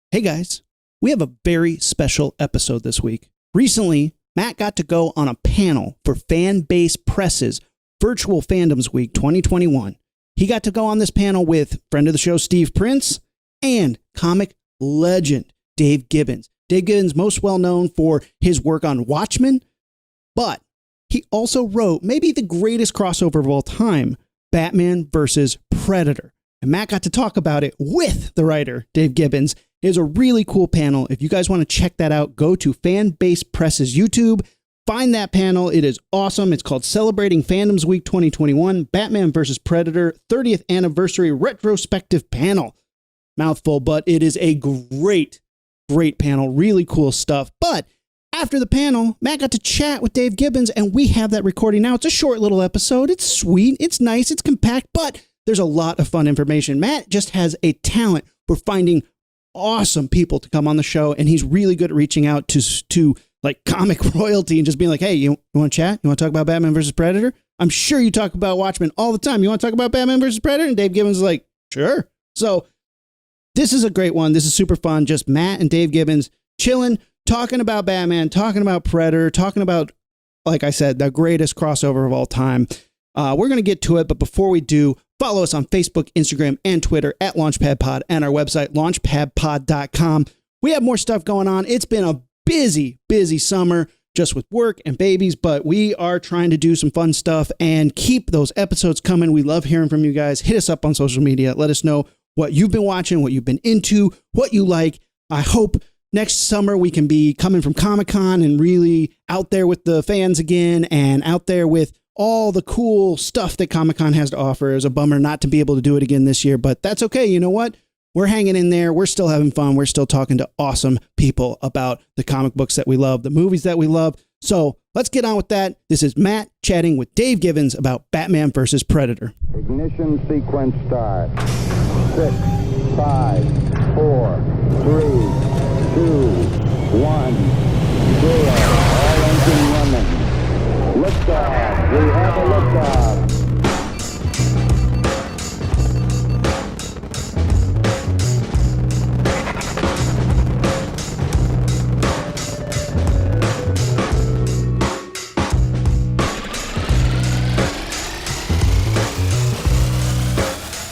Hey guys, we have a very special episode this week. Recently, Matt got to go on a panel for Fanbase Press's Virtual Fandoms Week 2021. He got to go on this panel with friend of the show Steve Prince and comic legend Dave Gibbons. Dave Gibbons, most well known for his work on Watchmen, but he also wrote maybe the greatest crossover of all time, Batman versus Predator. And Matt got to talk about it with the writer, Dave Gibbons. It was a really cool panel. If you guys want to check that out, go to Fanbase Press's YouTube. Find that panel. It is awesome. It's called Celebrating Fandoms Week 2021, Batman vs. Predator 30th Anniversary Retrospective Panel. Mouthful, but it is a great panel. Really cool stuff. But after the panel, Matt got to chat with Dave Gibbons, and we have that recording now. It's a short little episode. It's sweet. It's nice. It's compact, but there's a lot of fun information. Matt just has a talent for finding awesome people to come on the show, and he's really good at reaching out to like comic royalty and just being like, hey, you want to chat? You want to talk about Batman versus Predator? I'm sure you talk about Watchmen all the time. You want to talk about Batman versus Predator? And Dave Gibbons is like, sure. So this is a great one. This is super fun. Just Matt and Dave Gibbons chilling, talking about Batman, talking about Predator, talking about, like I said, the greatest crossover of all time. We're going to get to it, but before we do, follow us on Facebook, Instagram, and Twitter at LaunchpadPod and our website, launchpadpod.com. We have more stuff going on. It's been a busy summer just with work and babies, but we are trying to do some fun stuff and keep those episodes coming. We love hearing from you guys. Hit us up on social media. Let us know what you've been watching, what you've been into, what you like. I hope next summer we can be coming from Comic-Con and really out there with the fans again and out there with all the cool stuff that Comic-Con has to offer. It was a bummer not to be able to do it again this year, but that's okay. You know what? We're hanging in there. We're still having fun. We're still talking to awesome people about the comic books that we love, the movies that we love. So let's get on with that. This is Matt chatting with Dave Gibbons about Batman versus Predator. Ignition sequence start. 6, 5, 4, 3, 2, 1, 0. All engine running. Liftoff. We have a liftoff.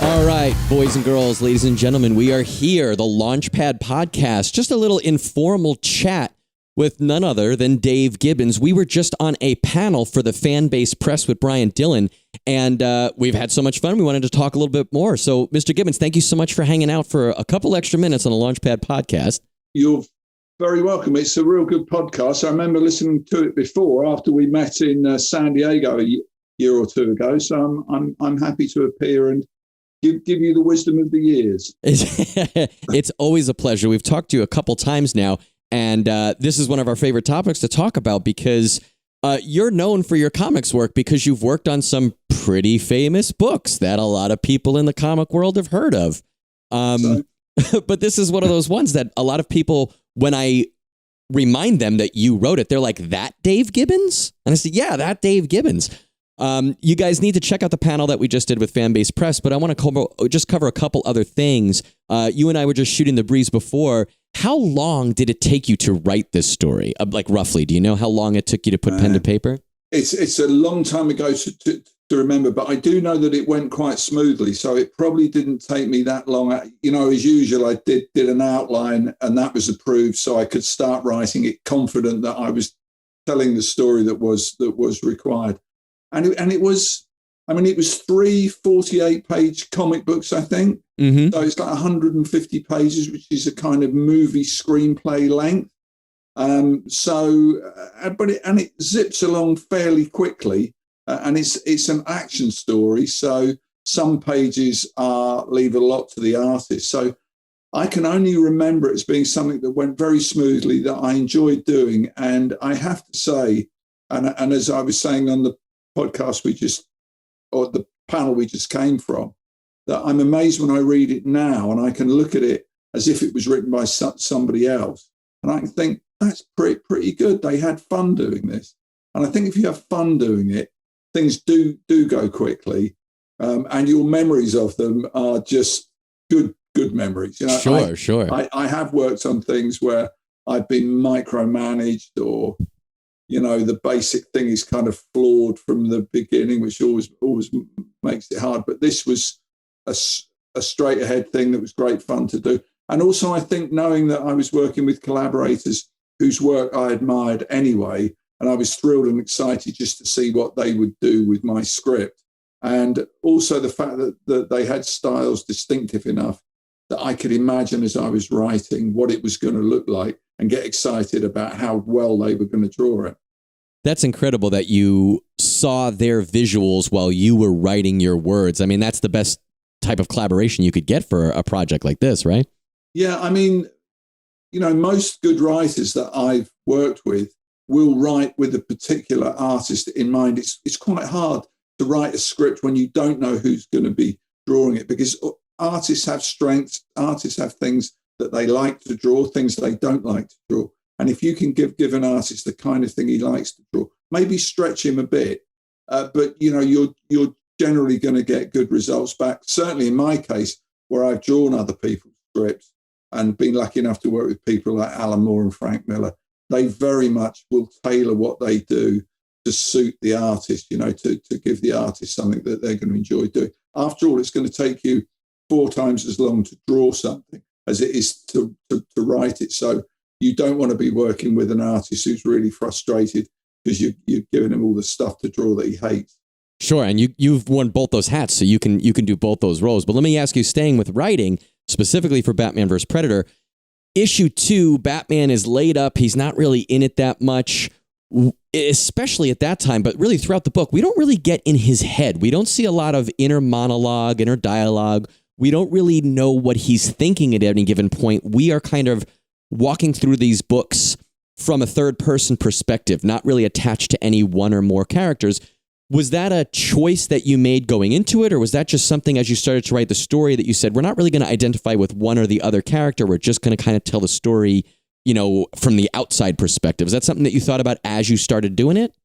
All right, boys and girls, ladies and gentlemen, we are here, the Launchpad Podcast, just a little informal chat with none other than Dave Gibbons. We were just on a panel for the Fanbase Press with Brian Dillon, and we've had so much fun. We wanted to talk a little bit more. So, Mr. Gibbons, thank you so much for hanging out for a couple extra minutes on the Launchpad Podcast. You're very welcome. It's a real good podcast. I remember listening to it before after we met in San Diego a year or two ago. So I'm happy to appear and give you the wisdom of the years. It's always a pleasure. We've talked to you a couple times now, and this is one of our favorite topics to talk about because you're known for your comics work because you've worked on some pretty famous books that a lot of people in the comic world have heard of. But this is one of those ones that a lot of people, when I remind them that you wrote it, they're like, that Dave Gibbons? And I said, yeah, that Dave Gibbons. You guys need to check out the panel that we just did with Fanbase Press, but I want to cover a couple other things. You and I were just shooting the breeze before. How long did it take you to write this story? Like roughly, do you know how long it took you to put pen to paper? It's a long time ago to remember, but I do know that it went quite smoothly. So it probably didn't take me that long. You know, as usual, I did an outline and that was approved. So I could start writing it confident that I was telling the story that was required. And it was 3 48-page comic books, I think. Mm-hmm. So it's like 150 pages, which is a kind of movie screenplay length. But it zips along fairly quickly, and it's an action story. So some pages leave a lot to the artist. So I can only remember it as being something that went very smoothly, that I enjoyed doing. And I have to say, and as I was saying on the podcast or the panel we just came from, that I'm amazed when I read it now and I can look at it as if it was written by somebody else. And I can think, that's pretty good. They had fun doing this. And I think if you have fun doing it, things do go quickly. And your memories of them are just good memories. You know, Sure. I have worked on things where I've been micromanaged, or the basic thing is kind of flawed from the beginning, which always makes it hard. But this was a straight ahead thing that was great fun to do. And also, I think knowing that I was working with collaborators whose work I admired anyway, and I was thrilled and excited just to see what they would do with my script. And also the fact that they had styles distinctive enough that I could imagine as I was writing what it was going to look like and get excited about how well they were going to draw it. That's incredible that you saw their visuals while you were writing your words. I mean, that's the best type of collaboration you could get for a project like this, right? Yeah, I mean, most good writers that I've worked with will write with a particular artist in mind. It's quite hard to write a script when you don't know who's going to be drawing it, because artists have strengths, artists have things that they like to draw, things they don't like to draw. And if you can give an artist the kind of thing he likes to draw, maybe stretch him a bit, but you're generally going to get good results back. Certainly in my case, where I've drawn other people's scripts and been lucky enough to work with people like Alan Moore and Frank Miller, they very much will tailor what they do to suit the artist, to give the artist something that they're going to enjoy doing. After all, it's going to take you 4 times as long to draw something as it is to write it. So you don't want to be working with an artist who's really frustrated because you're giving him all the stuff to draw that he hates. Sure, and you've worn both those hats, so you can do both those roles. But let me ask you, staying with writing, specifically for Batman vs. Predator, issue 2, Batman is laid up. He's not really in it that much, especially at that time, but really throughout the book, we don't really get in his head. We don't see a lot of inner monologue, inner dialogue. We don't really know what he's thinking at any given point. We are kind of walking through these books from a third-person perspective, not really attached to any one or more characters. Was that a choice that you made going into it, or was that just something as you started to write the story that you said, we're not really going to identify with one or the other character, we're just going to kind of tell the story, from the outside perspective? Is that something that you thought about as you started doing it?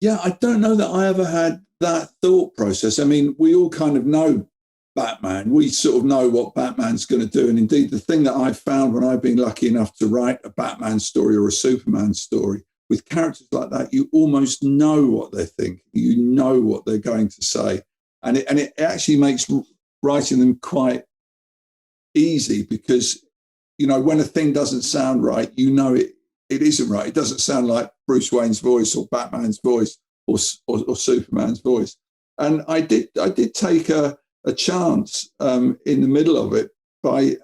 Yeah, I don't know that I ever had that thought process. I mean, we all kind of know Batman. We sort of know what Batman's going to do. And indeed, the thing that I've found when I've been lucky enough to write a Batman story or a Superman story, with characters like that, you almost know what they're thinking. You know what they're going to say. And it actually makes writing them quite easy because, when a thing doesn't sound right, it isn't right. It doesn't sound like Bruce Wayne's voice or Batman's voice or Superman's voice. And I did take a chance in the middle of it by,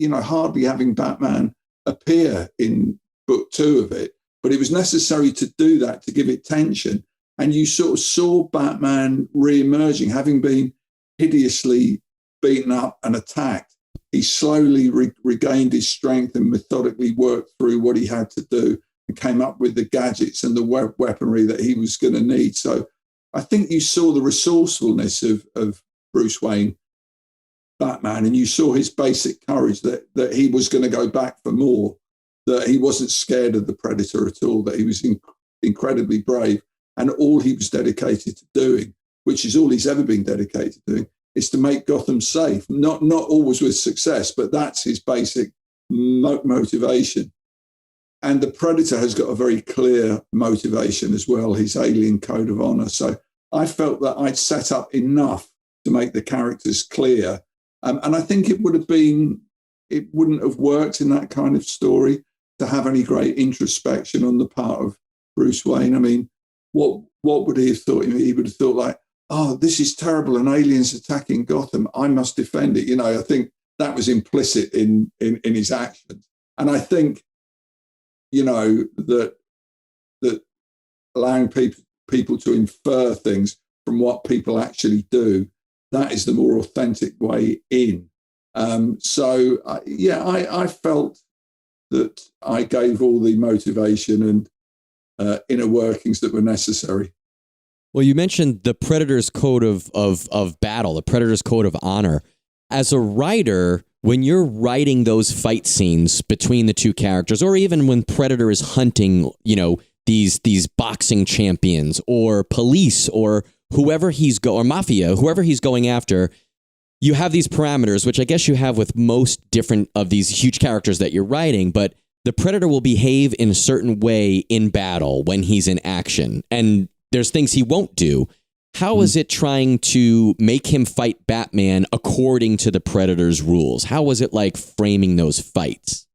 hardly having Batman appear in book 2 of it. But it was necessary to do that, to give it tension. And you sort of saw Batman re-emerging, having been hideously beaten up and attacked. He slowly regained his strength and methodically worked through what he had to do and came up with the gadgets and the weaponry that he was going to need. So I think you saw the resourcefulness of Bruce Wayne, Batman, and you saw his basic courage that he was going to go back for more, that he wasn't scared of the Predator at all, that he was incredibly brave. And all he was dedicated to doing, which is all he's ever been dedicated to doing, is to make Gotham safe. Not always with success, but that's his basic motivation. And the Predator has got a very clear motivation as well, his alien code of honor. So I felt that I'd set up enough to make the characters clear. And I think it wouldn't have worked in that kind of story to have any great introspection on the part of Bruce Wayne. I mean, what would he have thought? He would have thought like, oh, this is terrible, an alien's attacking Gotham, I must defend it. I think that was implicit in his actions. And I think, that allowing people to infer things from what people actually do, that is the more authentic way in. So I felt that I gave all the motivation and inner workings that were necessary. Well, you mentioned the Predator's code of battle, the Predator's code of honor. As a writer, when you're writing those fight scenes between the two characters, or even when Predator is hunting, these boxing champions or police or whoever or mafia, whoever he's going after, you have these parameters, which I guess you have with most different of these huge characters that you're writing, but the Predator will behave in a certain way in battle when he's in action. And there's things he won't do. How is it trying to make him fight Batman according to the Predator's rules? How was it like framing those fights?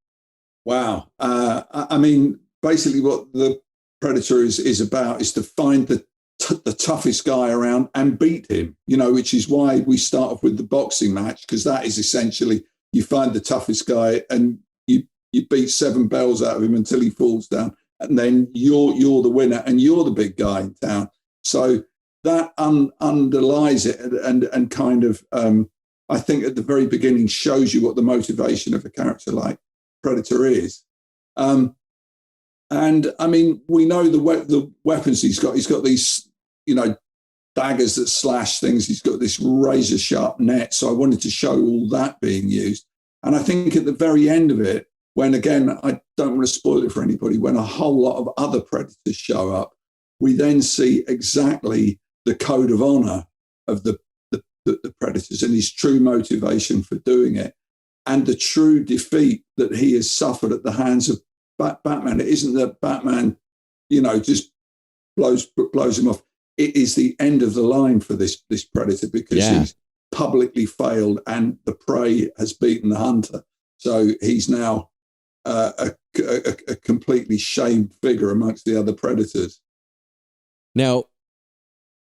Wow. I mean, basically what the Predator is about is to find the toughest guy around and beat him, which is why we start off with the boxing match, because that is essentially you find the toughest guy and you beat 7 bells out of him until he falls down. And then you're the winner and you're the big guy in town. So that underlies it and kind of, I think at the very beginning shows you what the motivation of a character like Predator is. And I mean, we know the weapons he's got. He's got these, daggers that slash things. He's got this razor sharp net. So I wanted to show all that being used. And I think at the very end of it, when again, I don't want to spoil it for anybody, when a whole lot of other Predators show up, we then see exactly the code of honor of the Predators and his true motivation for doing it, and the true defeat that he has suffered at the hands of Batman. It isn't that Batman, just blows him off. It is the end of the line for this Predator, because he's publicly failed and the prey has beaten the hunter. So he's now a completely shamed figure amongst the other Predators. Now,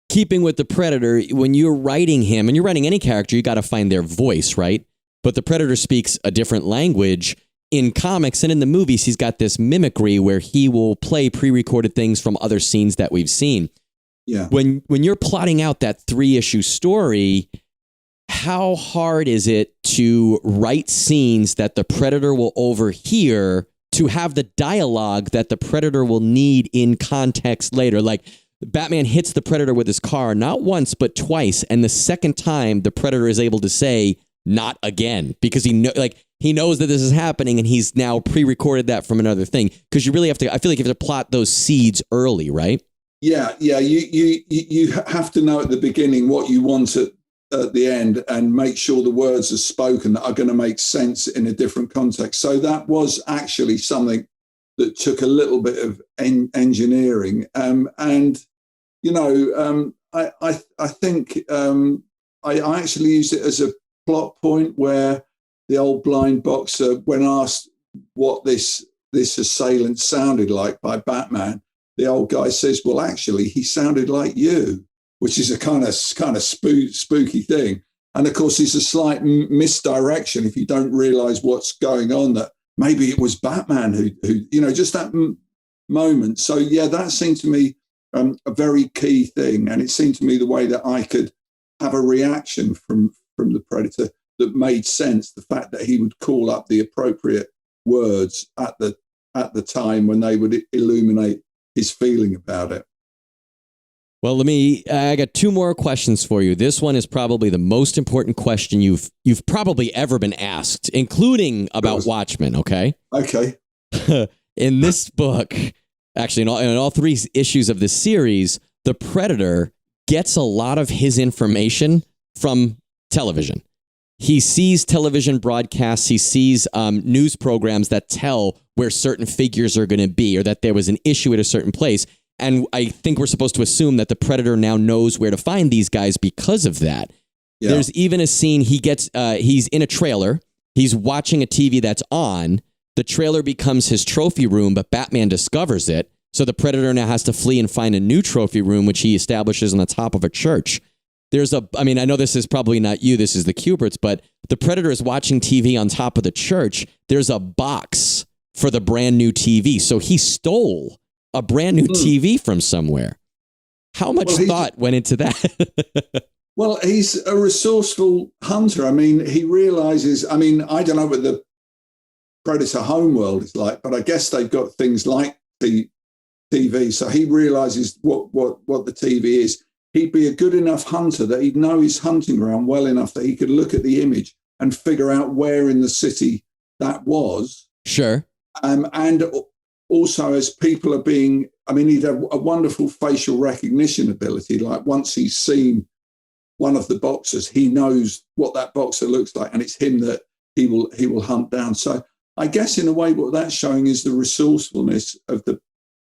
keeping with the Predator, when you're writing him, and you're writing any character, you got to find their voice, right? But the Predator speaks a different language. In comics and in the movies, he's got this mimicry where he will play pre-recorded things from other scenes that we've seen. Yeah. When you're plotting out that 3-issue story, how hard is it to write scenes that the Predator will overhear to have the dialogue that the Predator will need in context later? Like, Batman hits the Predator with his car not once, but twice. And the second time, the Predator is able to say, "Not again," because he knows that this is happening, and he's now pre-recorded that from another thing. Because you really have to, I feel like you have to plot those seeds early, right? Yeah. You have to know at the beginning what you want at the end, and make sure the words are spoken that are going to make sense in a different context. So that was actually something that took a little bit of engineering. I think I actually used it as a plot point where the old blind boxer, when asked what this assailant sounded like by Batman, the old guy says, "Well, actually, he sounded like you," which is a kind of spooky thing. And of course, it's a slight misdirection if you don't realize what's going on, that maybe it was Batman who just that moment. So yeah, that seemed to me a very key thing. And it seemed to me the way that I could have a reaction from the Predator that made sense. The fact that he would call up the appropriate words at the time when they would illuminate his feeling about it. Well, I got 2 more questions for you. This one is probably the most important question you've probably ever been asked, including about Watchmen, okay? Okay. In this book, actually in all 3 issues of this series, the Predator gets a lot of his information from television. He sees television broadcasts, he sees news programs that tell where certain figures are going to be, or that there was an issue at a certain place. And I think we're supposed to assume that the Predator now knows where to find these guys because of that. Yeah. There's even a scene he's in a trailer. He's watching a TV that's on. The trailer becomes his trophy room, but Batman discovers it. So the Predator now has to flee and find a new trophy room, which he establishes on the top of a church. I know this is probably not you, this is the Kuberts, but the Predator is watching TV on top of the church. There's a box for the brand new TV. So he stole a brand new TV from somewhere. How much thought went into that? Well, he's a resourceful hunter. I mean, he realizes, I don't know what the Predator homeworld is like, but I guess they've got things like the TV. So he realizes what the TV is. He'd be a good enough hunter that he'd know his hunting ground well enough that he could look at the image and figure out where in the city that was. Sure. And also, as people are being, he'd have a wonderful facial recognition ability. Like once he's seen one of the boxers, he knows what that boxer looks like, and it's him that he will hunt down. So I guess in a way, what that's showing is the resourcefulness of the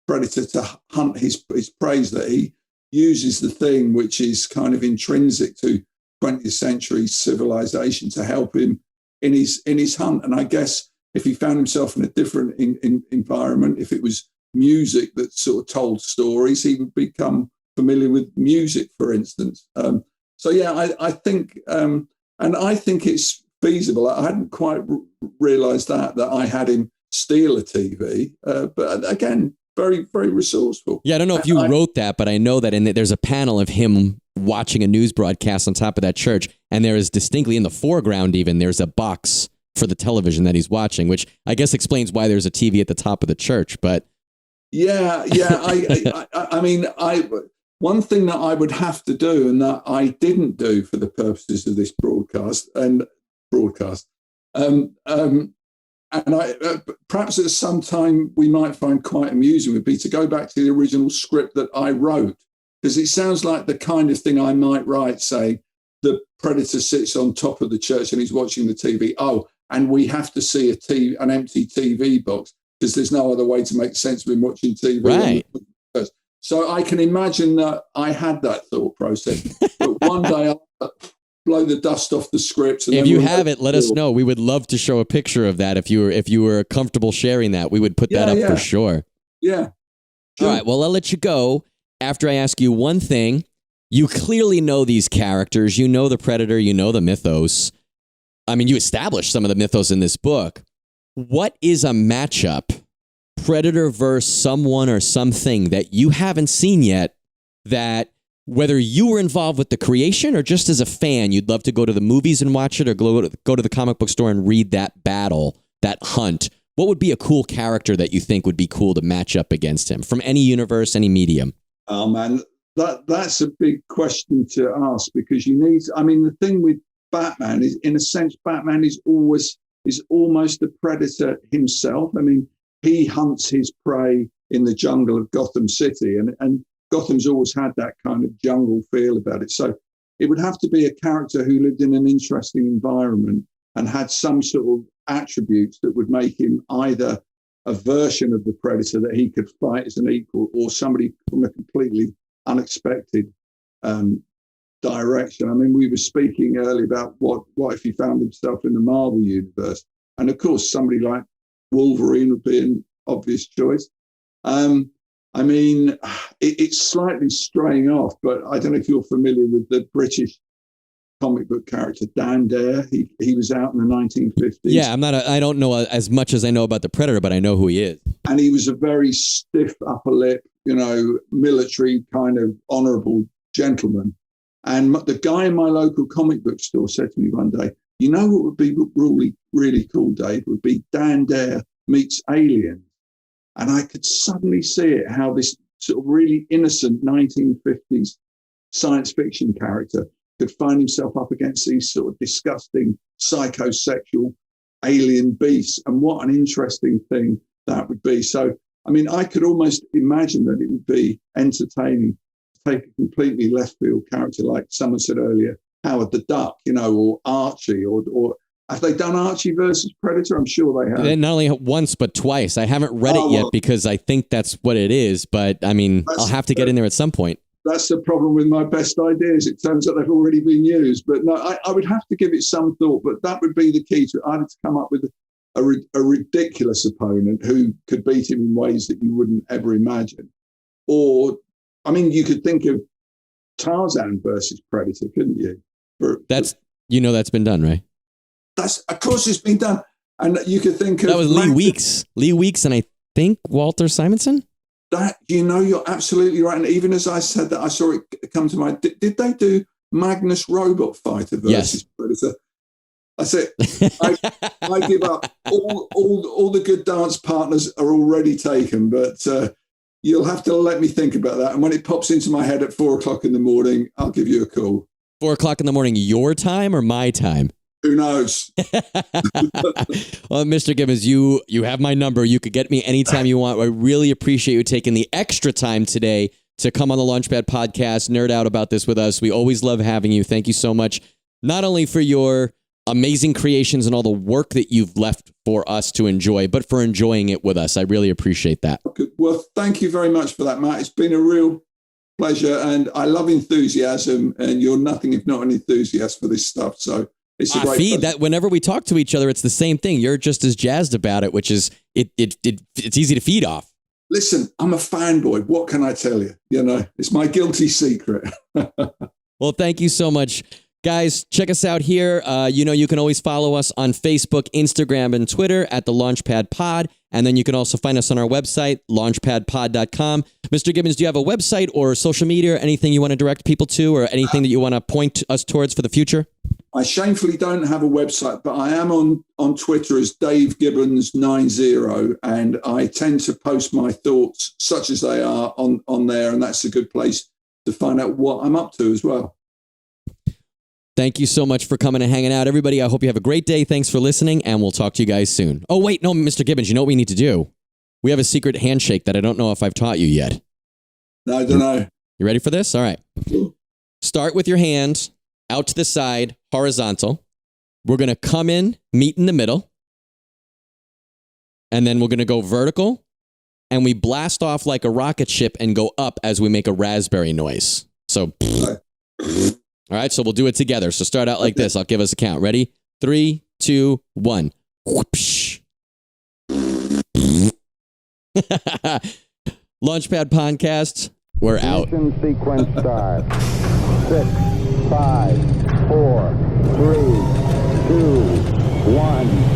predator to hunt his prey, that he uses the thing which is kind of intrinsic to 20th century civilization to help him in his hunt. And I guess if he found himself in a different environment, if it was music that sort of told stories, he would become familiar with music, for instance. So yeah, I think, and I think it's feasible. I hadn't quite realised that I had him steal a TV, but again, very, very resourceful. Yeah, I don't know if you wrote that, but I know that there's a panel of him watching a news broadcast on top of that church, and there is distinctly in the foreground even, there's a box for the television that he's watching, which I guess explains why there's a TV at the top of the church. But yeah, I mean, one thing that I would have to do, and that I didn't do for the purposes of this broadcast, and perhaps at some time we might find quite amusing, would be to go back to the original script that I wrote, because it sounds like the kind of thing I might write, saying the predator sits on top of the church and he's watching the TV. Oh, and we have to see an empty TV box because there's no other way to make sense of him watching TV. Right. So I can imagine that I had that thought process, but one day I'll blow the dust off the script. And if you have it, let us know. We would love to show a picture of that. If you were comfortable sharing that, we would put that up for sure. Yeah. All right. Well, I'll let you go after I ask you one thing. You clearly know these characters. You know the Predator. You know the mythos. I mean, you established some of the mythos in this book. What is a matchup, Predator versus someone or something that you haven't seen yet, that whether you were involved with the creation or just as a fan, you'd love to go to the movies and watch it, or go to the comic book store and read that battle, that hunt? What would be a cool character that you think would be cool to match up against him from any universe, any medium? Oh, man, that's a big question to ask, because the thing with Batman is, in a sense, Batman is almost the predator himself. I mean, he hunts his prey in the jungle of Gotham City, and Gotham's always had that kind of jungle feel about it. So it would have to be a character who lived in an interesting environment and had some sort of attributes that would make him either a version of the predator that he could fight as an equal, or somebody from a completely unexpected direction. I mean, we were speaking earlier about what if he found himself in the Marvel universe, and of course somebody like Wolverine would be an obvious choice. I mean, it's slightly straying off, but I don't know if you're familiar with the British comic book character Dan Dare. He was out in the 1950s. Yeah, I don't know as much as I know about the Predator, but I know who he is. And he was a very stiff upper lip, military kind of honourable gentleman. And the guy in my local comic book store said to me one day, what would be really, really cool, Dave, would be Dan Dare meets Alien. And I could suddenly see it, how this sort of really innocent 1950s science fiction character could find himself up against these sort of disgusting psychosexual alien beasts. And what an interesting thing that would be. So, I mean, I could almost imagine that it would be entertaining to take a completely left field character, like someone said earlier, Howard the Duck, or Archie, or have they done Archie versus Predator? I'm sure they have. Not only once, but twice. I haven't read it yet because I think that's what it is. But I mean, I'll have to get in there at some point. That's the problem with my best ideas. It turns out they've already been used. But no, I would have to give it some thought. But that would be the key to it. I had to come up with a ridiculous opponent who could beat him in ways that you wouldn't ever imagine. Or, I mean, you could think of Tarzan versus Predator, couldn't you? That's been done, right? Of course it's been done. And you could think of... That was Lee Weeks. Lee Weeks and I think Walter Simonson? You're absolutely right. And even as I said that, I saw it come to mind. Did they do Magnus Robot Fighter versus Predator? I said, I give up. All the good dance partners are already taken, but you'll have to let me think about that. And when it pops into my head at 4:00 in the morning, I'll give you a call. 4:00 in the morning, your time or my time? Who knows? Well, Mr. Gibbons, you have my number. You could get me anytime you want. I really appreciate you taking the extra time today to come on the Launchpad podcast, nerd out about this with us. We always love having you. Thank you so much, not only for your amazing creations and all the work that you've left for us to enjoy, but for enjoying it with us. I really appreciate that. Well, thank you very much for that, Matt. It's been a real pleasure, and I love enthusiasm, and you're nothing if not an enthusiast for this stuff. So it's a great feed pleasure. that whenever we talk to each other, it's the same thing. You're just as jazzed about it, which is it's easy to feed off. Listen, I'm a fanboy. What can I tell you? You know, it's my guilty secret. Well, thank you so much. Guys, check us out here. You can always follow us on Facebook, Instagram, and Twitter at the Launchpad Pod. And then you can also find us on our website, launchpadpod.com. Mr. Gibbons, do you have a website or social media or anything you want to direct people to, or anything that you want to point us towards for the future? I shamefully don't have a website, but I am on Twitter as Dave Gibbons 90, and I tend to post my thoughts, such as they are, on there, and that's a good place to find out what I'm up to as well. Thank you so much for coming and hanging out. Everybody, I hope you have a great day. Thanks for listening, and we'll talk to you guys soon. Oh, wait, no, Mr. Gibbons, you know what we need to do? We have a secret handshake that I don't know if I've taught you yet. No, I don't know. You ready for this? All right. Start with your hand out to the side, horizontal. We're going to come in, meet in the middle, and then we're going to go vertical, and we blast off like a rocket ship and go up as we make a raspberry noise. So... All right, so we'll do it together. So start out like this. I'll give us a count. Ready? 3, 2, 1. Whoopsh. Launchpad Podcast, we're out. Ignition sequence start. 6, 5, 4, 3, 2, 1.